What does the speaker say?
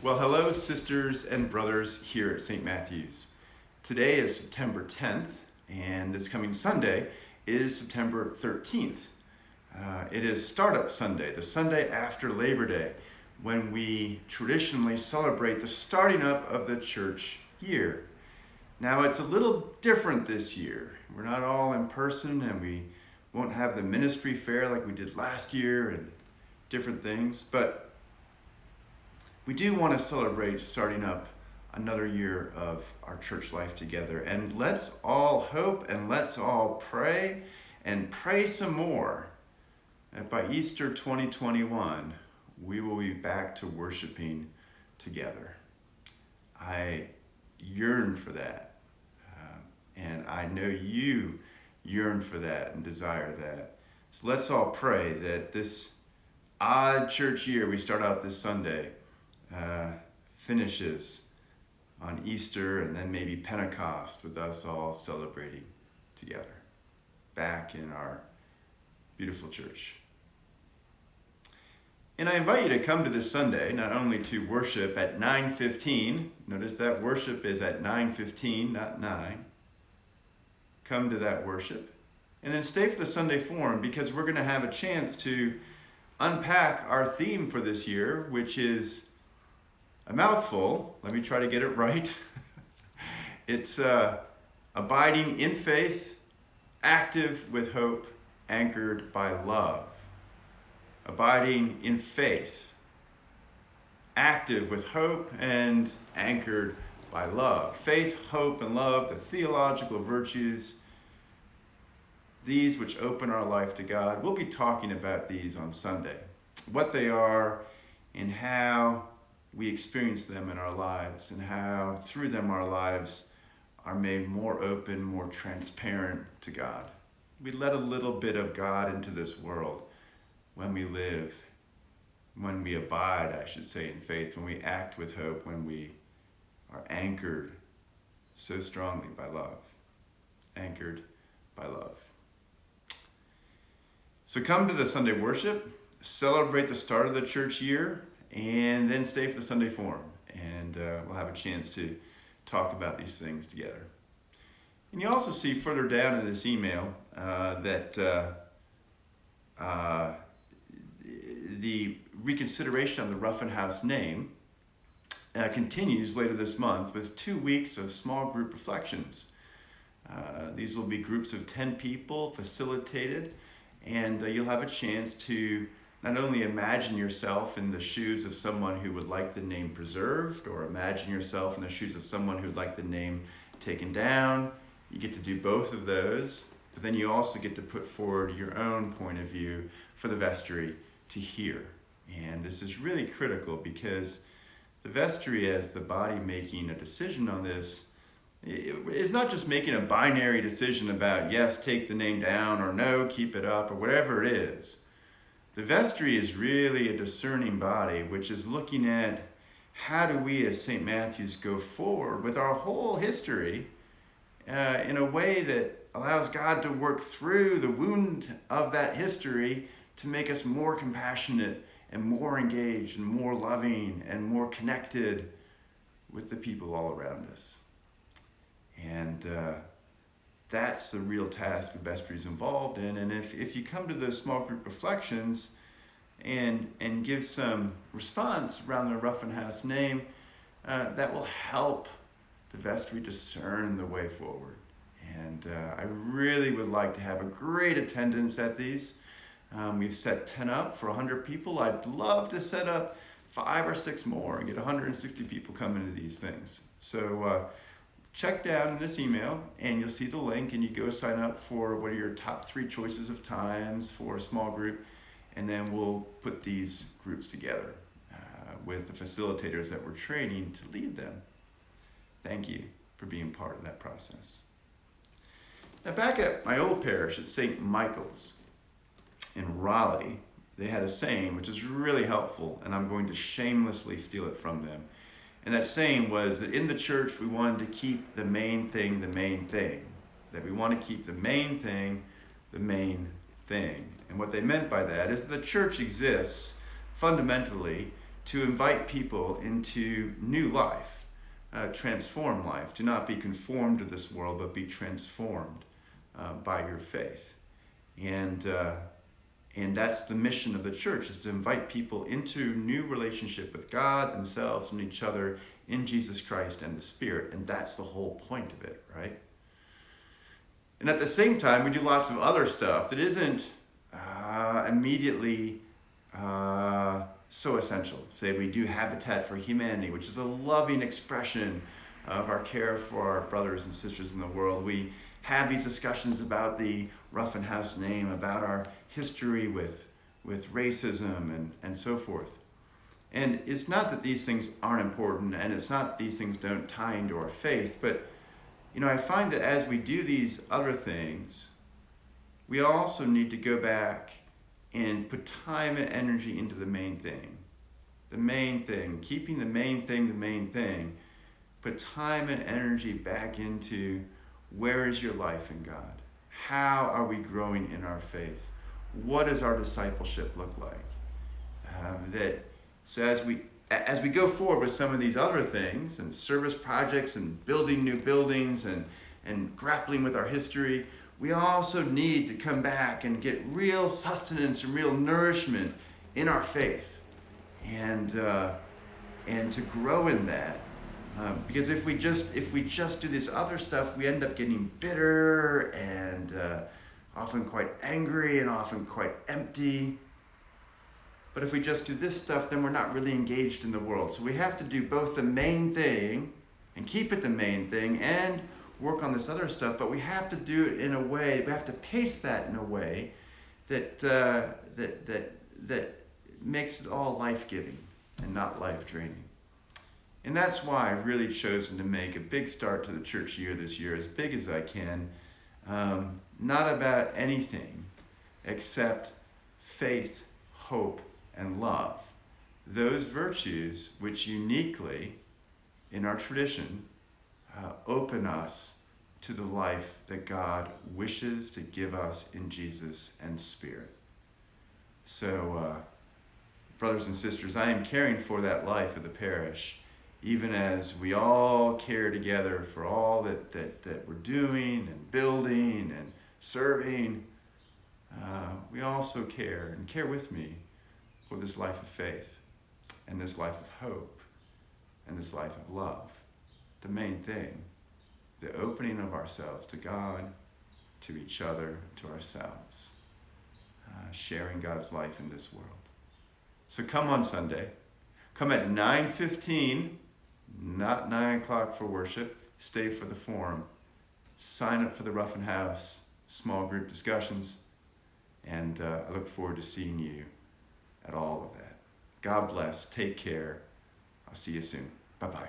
Well, hello, sisters and brothers here at St. Matthew's. Today is September 10th, and this coming Sunday is September 13th. It is Startup Sunday, the Sunday after Labor Day, when we traditionally celebrate the starting up of the church year. Now, it's a little different this year. We're not all in person, and we won't have the ministry fair like we did last year and different things, but we do want to celebrate starting up another year of our church life together. And let's all hope and let's all pray and pray some more that by Easter 2021, we will be back to worshiping together. I yearn for that. And I know you yearn for that and desire that. So let's all pray that this odd church year we start out this Sunday finishes on Easter and then maybe Pentecost with us all celebrating together back in our beautiful church. And I invite you to come to this Sunday, not only to worship at 9:15. Notice that worship is at 9:15, not 9. Come to that worship. And then stay for the Sunday Forum, because we're going to have a chance to unpack our theme for this year, which is a mouthful. Let me try to get it right. It's abiding in faith, active with hope, anchored by love. Abiding in faith, active with hope, and anchored by love. Faith, hope, and love, the theological virtues, these which open our life to God. We'll be talking about these on Sunday, what they are and how we experience them in our lives, and how through them our lives are made more open, more transparent to God. We let a little bit of God into this world when we live, when we abide, I should say, in faith, when we act with hope, when we are anchored so strongly by love. Anchored by love. So come to the Sunday worship, celebrate the start of the church year, and then stay for the Sunday Forum, and we'll have a chance to talk about these things together. And you also see further down in this email that the reconsideration of the Ruffin House name continues later this month with 2 weeks of small group reflections. These will be groups of 10 people facilitated, and you'll have a chance to not only imagine yourself in the shoes of someone who would like the name preserved, or imagine yourself in the shoes of someone who would like the name taken down. You get to do both of those, but then you also get to put forward your own point of view for the vestry to hear. And this is really critical, because the vestry, as the body making a decision on this, is not just making a binary decision about yes, take the name down, or no, keep it up, or whatever it is. The vestry is really a discerning body, which is looking at how do we as St. Matthew's go forward with our whole history in a way that allows God to work through the wound of that history to make us more compassionate and more engaged and more loving and more connected with the people all around us. And that's the real task the vestry is involved in. And if you come to those small group reflections and give some response around the Ruffin House name, that will help the vestry discern the way forward. And I really would like to have a great attendance at these. We've set 10 up for 100 people. I'd love to set up 5 or 6 more and get 160 people coming to these things. So check down in this email and you'll see the link, and you go sign up for what are your top 3 choices of times for a small group, and then we'll put these groups together with the facilitators that we're training to lead them. Thank you for being part of that process. Now, back at my old parish at St. Michael's in Raleigh, they had a saying which is really helpful, and I'm going to shamelessly steal it from them. And that saying was that in the church we wanted to keep the main thing the main thing. That we want to keep the main thing the main thing. And what they meant by that is the church exists fundamentally to invite people into new life, transform life. Do not be conformed to this world, but be transformed by your faith. And that's the mission of the church, is to invite people into new relationship with God, themselves, and each other in Jesus Christ and the Spirit. And that's the whole point of it, right? And at the same time, we do lots of other stuff that isn't immediately so essential. Say we do Habitat for Humanity, which is a loving expression of our care for our brothers and sisters in the world. We have these discussions about the Roughen House name, about our history with racism and so forth. And it's not that these things aren't important, and it's not these things don't tie into our faith, but I find that as we do these other things, we also need to go back and put time and energy into the main thing. The main thing, keeping the main thing the main thing. Put time and energy back into, where is your life in God? How are we growing in our faith? What does our discipleship look like? So as we go forward with some of these other things, and service projects and building new buildings and grappling with our history, we also need to come back and get real sustenance and real nourishment in our faith, and to grow in that. Because if we just do this other stuff, we end up getting bitter and often quite angry and often quite empty. But if we just do this stuff, then we're not really engaged in the world. So we have to do both the main thing and keep it the main thing and work on this other stuff, but we have to do it in a way, we have to pace that in a way that makes it all life-giving and not life-draining. And that's why I've really chosen to make a big start to the church year this year, as big as I can, not about anything except faith, hope, and love. Those virtues which uniquely, in our tradition, open us to the life that God wishes to give us in Jesus and Spirit. So, brothers and sisters, I am caring for that life of the parish, even as we all care together for all that we're doing and building and serving. We also care, and care with me, for this life of faith and this life of hope and this life of love. The main thing, the opening of ourselves to God, to each other, to ourselves, sharing God's life in this world. So come on Sunday. Come at 9:15, not 9 o'clock for worship. Stay for the forum. Sign up for the Roughen House small group discussions, and I look forward to seeing you at all of that. God bless. Take care. I'll see you soon. Bye-bye.